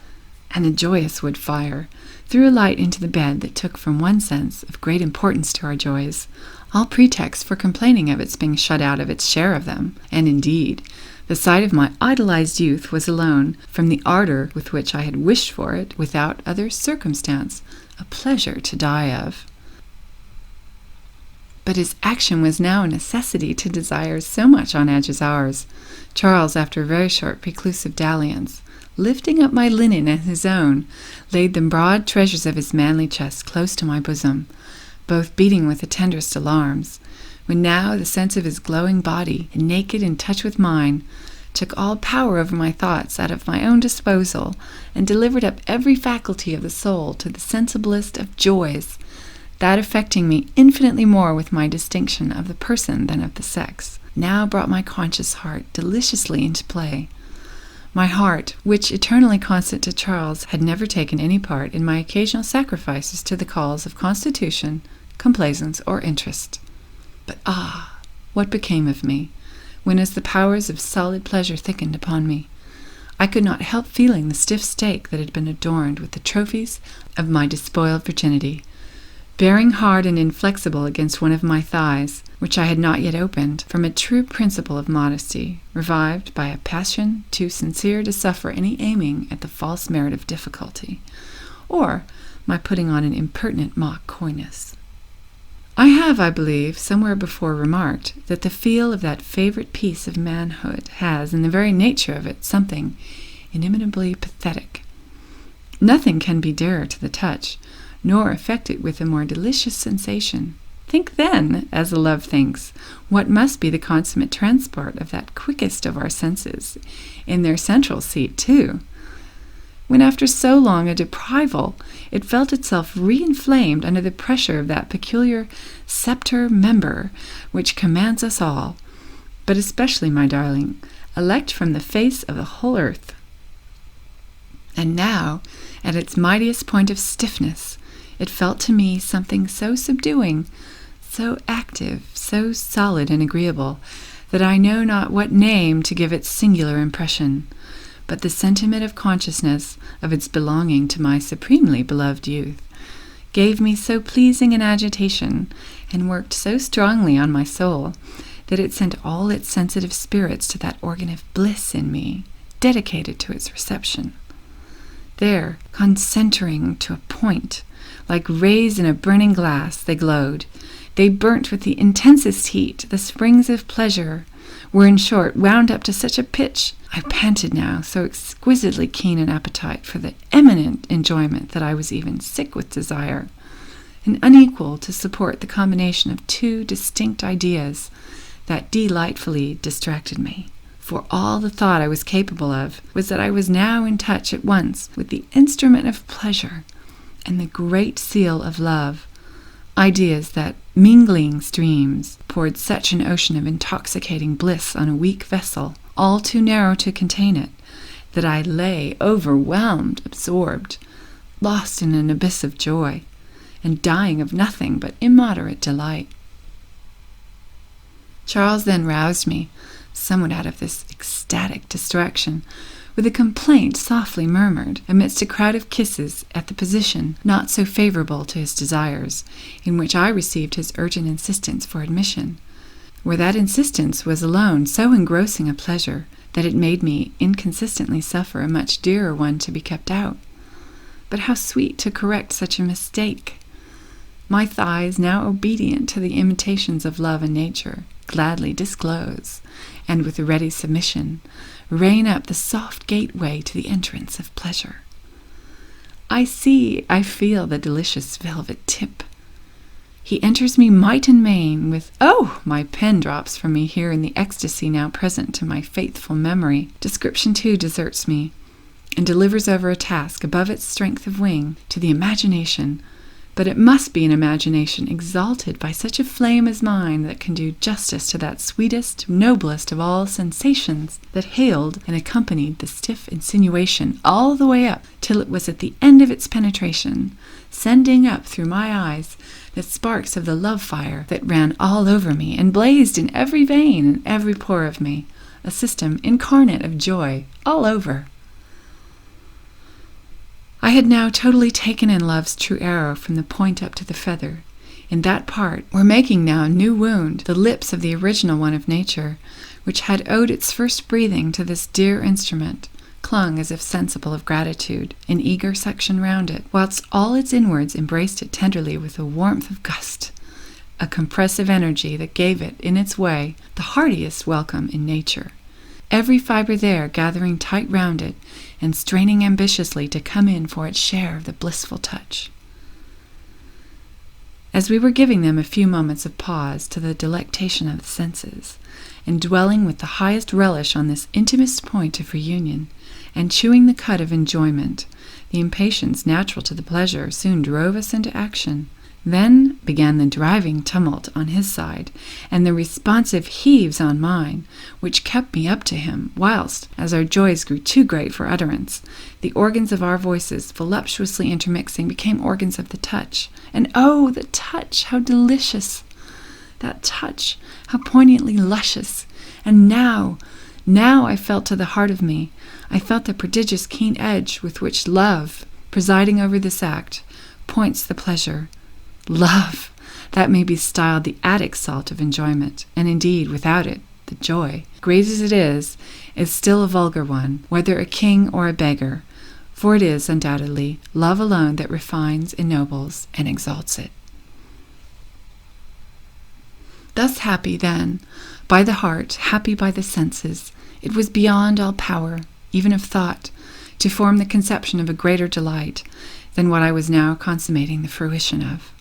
and a joyous wood fire threw a light into the bed that took from one sense of great importance to our joys all pretext for complaining of its being shut out of its share of them, and indeed, the sight of my idolized youth was alone, from the ardor with which I had wished for it, without other circumstance, a pleasure to die of. But his action was now a necessity to desires so much on edge as ours. Charles, after a very short preclusive dalliance, lifting up my linen and his own, laid the broad treasures of his manly chest close to my bosom, both beating with the tenderest alarms, when now the sense of his glowing body, naked in touch with mine, took all power over my thoughts out of my own disposal, and delivered up every faculty of the soul to the sensiblest of joys, that affecting me infinitely more with my distinction of the person than of the sex, now brought my conscious heart deliciously into play. My heart, which, eternally constant to Charles, had never taken any part in my occasional sacrifices to the calls of constitution, complaisance, or interest. But what became of me, when as the powers of solid pleasure thickened upon me, I could not help feeling the stiff stake that had been adorned with the trophies of my despoiled virginity, bearing hard and inflexible against one of my thighs, which I had not yet opened, from a true principle of modesty, revived by a passion too sincere to suffer any aiming at the false merit of difficulty, or my putting on an impertinent mock coyness. I have, I believe, somewhere before remarked that the feel of that favorite piece of manhood has, in the very nature of it, something inimitably pathetic. Nothing can be dearer to the touch, nor affect it with a more delicious sensation. Think then, as a love thinks, what must be the consummate transport of that quickest of our senses, in their central seat too, when after so long a deprival it felt itself re-inflamed under the pressure of that peculiar scepter member which commands us all, but especially, my darling, elect from the face of the whole earth. And now, at its mightiest point of stiffness, it felt to me something so subduing, so active, so solid and agreeable, that I know not what name to give its singular impression, but the sentiment of consciousness of its belonging to my supremely beloved youth gave me so pleasing an agitation, and worked so strongly on my soul, that it sent all its sensitive spirits to that organ of bliss in me, dedicated to its reception. There, concentring to a point, like rays in a burning glass, they glowed. They burnt with the intensest heat. The springs of pleasure were, in short, wound up to such a pitch. I panted now, so exquisitely keen an appetite for the eminent enjoyment that I was even sick with desire, and unequal to support the combination of two distinct ideas that delightfully distracted me. For all the thought I was capable of was that I was now in touch at once with the instrument of pleasure and the great seal of love, ideas that, mingling streams, poured such an ocean of intoxicating bliss on a weak vessel, all too narrow to contain it, that I lay overwhelmed, absorbed, lost in an abyss of joy, and dying of nothing but immoderate delight. Charles then roused me, somewhat out of this ecstatic distraction, with a complaint softly murmured, amidst a crowd of kisses, at the position, not so favorable to his desires, in which I received his urgent insistence for admission, where that insistence was alone so engrossing a pleasure that it made me inconsistently suffer a much dearer one to be kept out. But how sweet to correct such a mistake! My thighs, now obedient to the imitations of love and nature, gladly disclose, and with ready submission, rein up the soft gateway to the entrance of pleasure. I feel the delicious velvet tip. He enters me might and main with, my pen drops from me here in the ecstasy now present to my faithful memory. Description too deserts me, and delivers over a task above its strength of wing to the imagination. But it must be an imagination exalted by such a flame as mine that can do justice to that sweetest, noblest of all sensations that hailed and accompanied the stiff insinuation all the way up till it was at the end of its penetration, sending up through my eyes the sparks of the love fire that ran all over me and blazed in every vein and every pore of me, a system incarnate of joy all over. I had now totally taken in love's true arrow from the point up to the feather. In that part were making now a new wound the lips of the original one of nature, which had owed its first breathing to this dear instrument, clung as if sensible of gratitude, in eager suction round it, whilst all its inwards embraced it tenderly with a warmth of gust, a compressive energy that gave it, in its way, the heartiest welcome in nature. Every fibre there gathering tight round it, and straining ambitiously to come in for its share of the blissful touch. As we were giving them a few moments of pause to the delectation of the senses, and dwelling with the highest relish on this intimest point of reunion, and chewing the cud of enjoyment, the impatience natural to the pleasure soon drove us into action. Then began the driving tumult on his side, and the responsive heaves on mine, which kept me up to him, whilst, as our joys grew too great for utterance, the organs of our voices, voluptuously intermixing, became organs of the touch. And oh, the touch, how delicious! That touch, how poignantly luscious! And now I felt to the heart of me, I felt the prodigious keen edge with which love, presiding over this act, points the pleasure. Love, that may be styled the Attic salt of enjoyment, and indeed, without it, the joy, great as it is still a vulgar one, whether a king or a beggar, for it is, undoubtedly, love alone that refines, ennobles, and exalts it. Thus happy, then, by the heart, happy by the senses, it was beyond all power, even of thought, to form the conception of a greater delight than what I was now consummating the fruition of.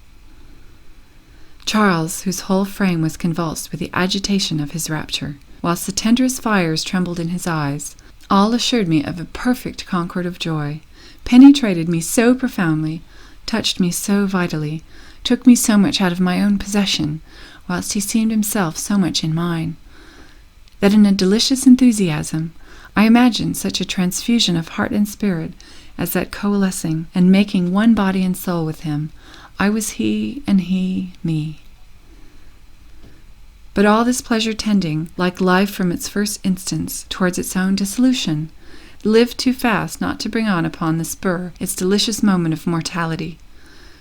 Charles, whose whole frame was convulsed with the agitation of his rapture, whilst the tenderest fires trembled in his eyes, all assured me of a perfect concord of joy, penetrated me so profoundly, touched me so vitally, took me so much out of my own possession, whilst he seemed himself so much in mine, that in a delicious enthusiasm I imagined such a transfusion of heart and spirit as that coalescing and making one body and soul with him, I was he, and he me. But all this pleasure tending, like life from its first instance, towards its own dissolution, lived too fast not to bring on upon the spur its delicious moment of mortality.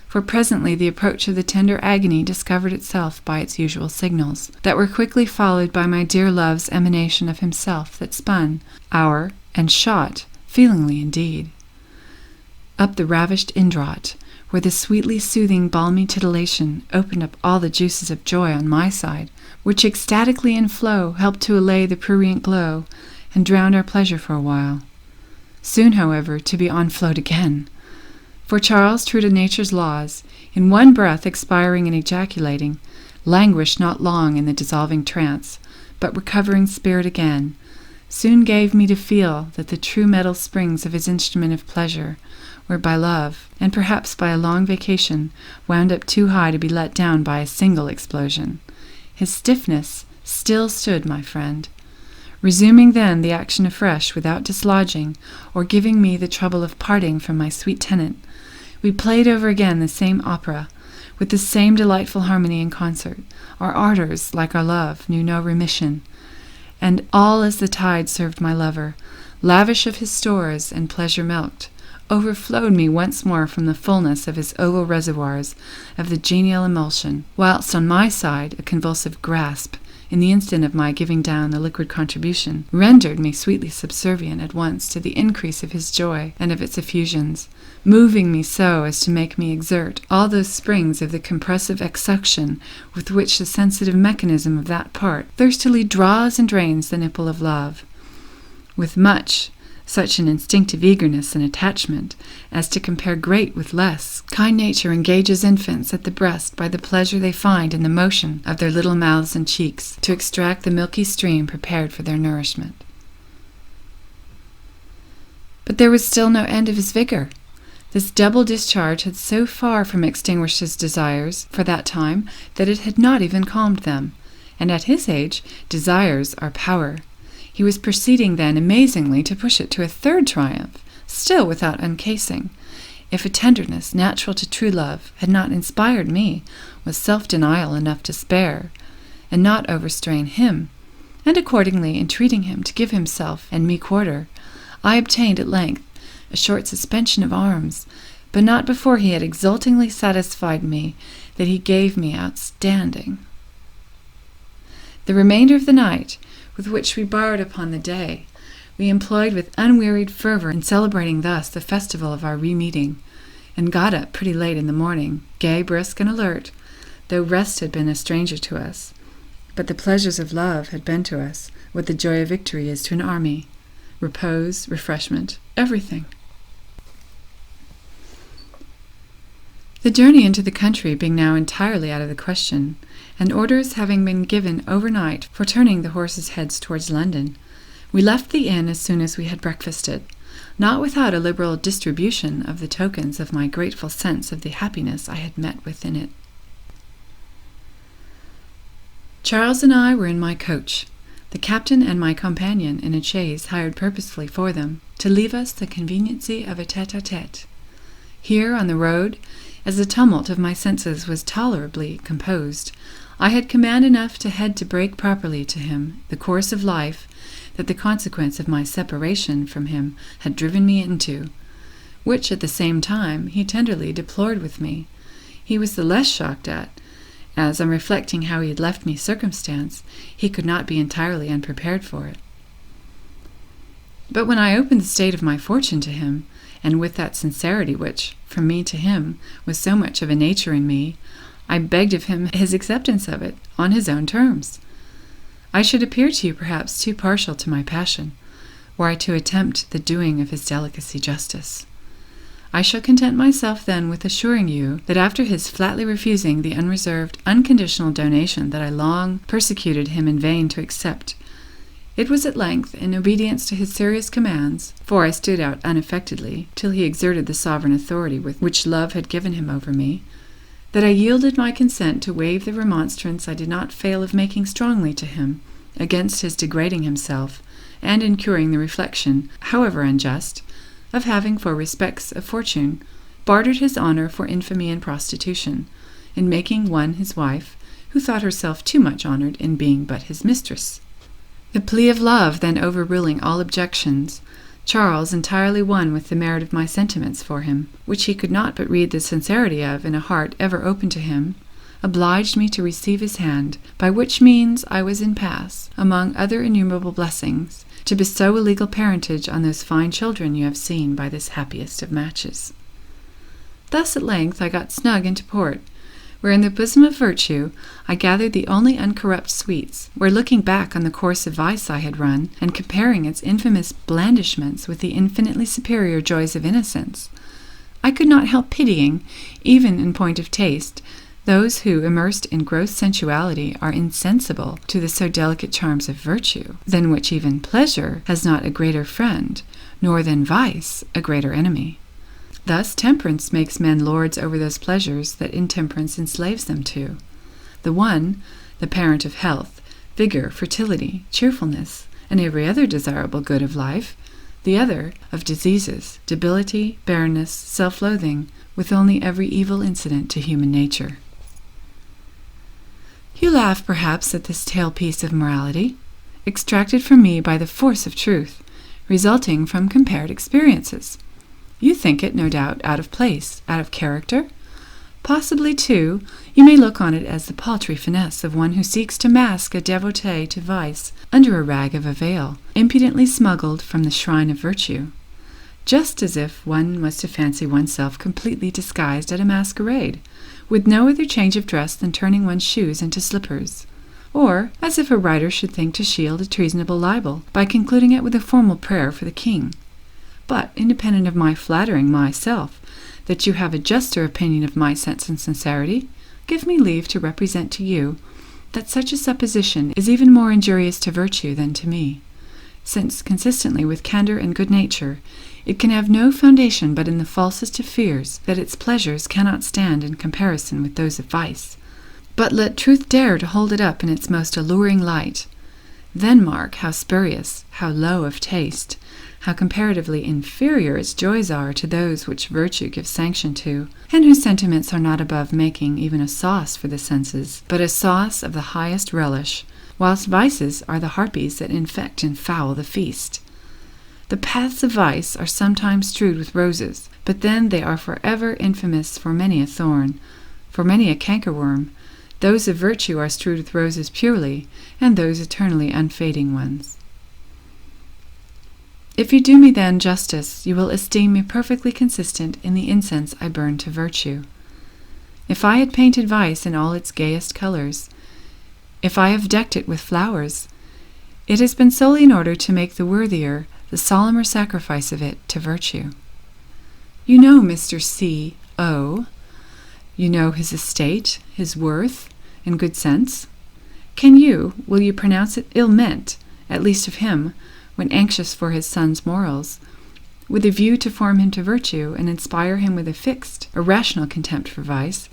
For presently the approach of the tender agony discovered itself by its usual signals, that were quickly followed by my dear love's emanation of himself that spun, and shot, feelingly indeed, up the ravished indraught, where the sweetly soothing balmy titillation opened up all the juices of joy on my side, which ecstatically in flow helped to allay the prurient glow, and drowned our pleasure for a while. Soon, however, to be on-flowed again. For Charles, true to nature's laws, in one breath expiring and ejaculating, languished not long in the dissolving trance, but recovering spirit again, soon gave me to feel that the true metal springs of his instrument of pleasure were by love, and perhaps by a long vacation, wound up too high to be let down by a single explosion. His stiffness still stood, my friend. Resuming then the action afresh without dislodging, or giving me the trouble of parting from my sweet tenant, we played over again the same opera, with the same delightful harmony and concert. Our ardors, like our love, knew no remission, and all as the tide served my lover, lavish of his stores and pleasure-milked, overflowed me once more from the fullness of his oval reservoirs of the genial emulsion, whilst on my side a convulsive grasp, in the instant of my giving down the liquid contribution, rendered me sweetly subservient at once to the increase of his joy and of its effusions, moving me so as to make me exert all those springs of the compressive exsuction with which the sensitive mechanism of that part thirstily draws and drains the nipple of love, with such an instinctive eagerness and attachment as to compare great with less. Kind nature engages infants at the breast by the pleasure they find in the motion of their little mouths and cheeks to extract the milky stream prepared for their nourishment. But there was still no end of his vigor. This double discharge had so far from extinguished his desires for that time that it had not even calmed them, and at his age desires are power. He was proceeding then amazingly to push it to a third triumph, still without uncasing. If a tenderness natural to true love had not inspired me with self-denial enough to spare, and not overstrain him, and accordingly entreating him to give himself and me quarter, I obtained at length a short suspension of arms, but not before he had exultingly satisfied me that he gave me outstanding. The remainder of the night, with which we borrowed upon the day, we employed with unwearied fervor in celebrating thus the festival of our re-meeting, and got up pretty late in the morning, gay, brisk, and alert, though rest had been a stranger to us. But the pleasures of love had been to us what the joy of victory is to an army: repose, refreshment, everything. The journey into the country being now entirely out of the question, and orders having been given overnight for turning the horses' heads towards London, we left the inn as soon as we had breakfasted, not without a liberal distribution of the tokens of my grateful sense of the happiness I had met with in it. Charles and I were in my coach, the captain and my companion in a chaise hired purposely for them, to leave us the conveniency of a tete-a-tete. Here on the road, as the tumult of my senses was tolerably composed, I had command enough to break properly to him the course of life that the consequence of my separation from him had driven me into, which at the same time he tenderly deplored with me. He was the less shocked at, as, on reflecting how he had left me circumstance, he could not be entirely unprepared for it. But when I opened the state of my fortune to him, and with that sincerity which, from me to him, was so much of a nature in me, I begged of him his acceptance of it on his own terms. I should appear to you perhaps too partial to my passion, were I to attempt the doing of his delicacy justice. I shall content myself then with assuring you that after his flatly refusing the unreserved, unconditional donation that I long persecuted him in vain to accept, it was at length, in obedience to his serious commands, for I stood out unaffectedly till he exerted the sovereign authority with which love had given him over me, that I yielded my consent to waive the remonstrance I did not fail of making strongly to him against his degrading himself, and incurring the reflection, however unjust, of having, for respects of fortune, bartered his honor for infamy and prostitution, in making one his wife, who thought herself too much honored in being but his mistress. The plea of love then overruling all objections, Charles, entirely won with the merit of my sentiments for him, which he could not but read the sincerity of in a heart ever open to him, obliged me to receive his hand, by which means I was in pass, among other innumerable blessings, to bestow a legal parentage on those fine children you have seen by this happiest of matches. Thus at length I got snug into port, where in the bosom of virtue I gathered the only uncorrupt sweets, where looking back on the course of vice I had run, and comparing its infamous blandishments with the infinitely superior joys of innocence, I could not help pitying, even in point of taste, those who, immersed in gross sensuality, are insensible to the so delicate charms of virtue, than which even pleasure has not a greater friend, nor than vice a greater enemy. Thus temperance makes men lords over those pleasures that intemperance enslaves them to. The one, the parent of health, vigor, fertility, cheerfulness, and every other desirable good of life; the other, of diseases, debility, barrenness, self-loathing, with only every evil incident to human nature. You laugh, perhaps, at this tale-piece of morality, extracted from me by the force of truth, resulting from compared experiences. You think it, no doubt, out of place, out of character? Possibly, too, you may look on it as the paltry finesse of one who seeks to mask a devotee to vice under a rag of a veil, impudently smuggled from the shrine of virtue, just as if one was to fancy oneself completely disguised at a masquerade, with no other change of dress than turning one's shoes into slippers, or as if a writer should think to shield a treasonable libel by concluding it with a formal prayer for the king. But, independent of my flattering myself that you have a juster opinion of my sense and sincerity, give me leave to represent to you that such a supposition is even more injurious to virtue than to me, since, consistently with candor and good nature, it can have no foundation but in the falsest of fears that its pleasures cannot stand in comparison with those of vice. But let truth dare to hold it up in its most alluring light. Then mark how spurious, how low of taste, how comparatively inferior its joys are to those which virtue gives sanction to, and whose sentiments are not above making even a sauce for the senses, but a sauce of the highest relish, whilst vices are the harpies that infect and foul the feast. The paths of vice are sometimes strewed with roses, but then they are forever infamous for many a thorn, for many a cankerworm. Those of virtue are strewed with roses purely, and those eternally unfading ones. If you do me then justice, you will esteem me perfectly consistent in the incense I burn to virtue. If I had painted vice in all its gayest colors, if I have decked it with flowers, it has been solely in order to make the worthier the solemner sacrifice of it to virtue. You know Mr. C.O. You know his estate, his worth, and good sense. Will you pronounce it ill-meant, at least of him, when anxious for his son's morals, with a view to form him to virtue and inspire him with a fixed, irrational contempt for vice,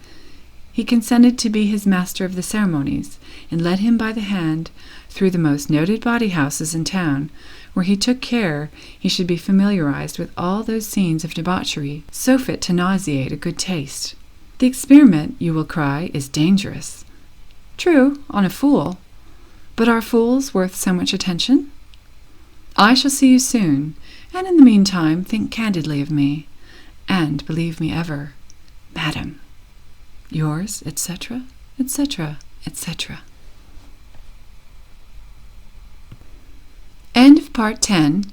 he consented to be his master of the ceremonies, and led him by the hand through the most noted bawdy houses in town, where he took care he should be familiarized with all those scenes of debauchery so fit to nauseate a good taste. The experiment, you will cry, is dangerous. True, on a fool. But are fools worth so much attention? I shall see you soon, and in the meantime think candidly of me, and believe me ever, Madam, yours, etc., etc., etc. End of Part 10